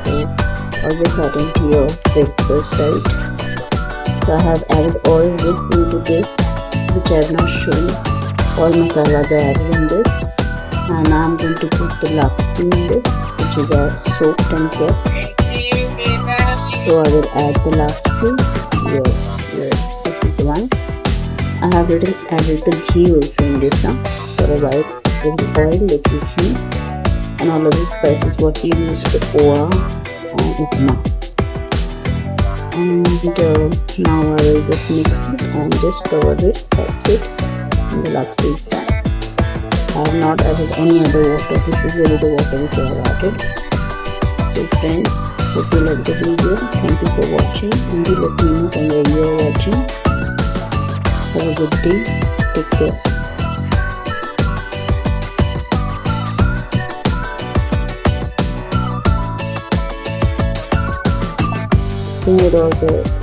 So always adding to your breakfast, right? So I have added all this into this, which I have not shown. All masalas are added in this, and now I'm going to put the lapsi in this, which is soaked and kept. So I will add the lapsi. Yes, this is the one. I have added the ghee also in this, for a while in the oil, little ghee, and all of the spices what you use for poha and upma. And now I will just mix it and just cover it. That's it, and the lapsi is done. I have not added any other water. This is really the water which I have added. So friends, hope you like the video. Thank you for watching, and do let me know from where you are watching. Have a good day. Take care. Bring it all the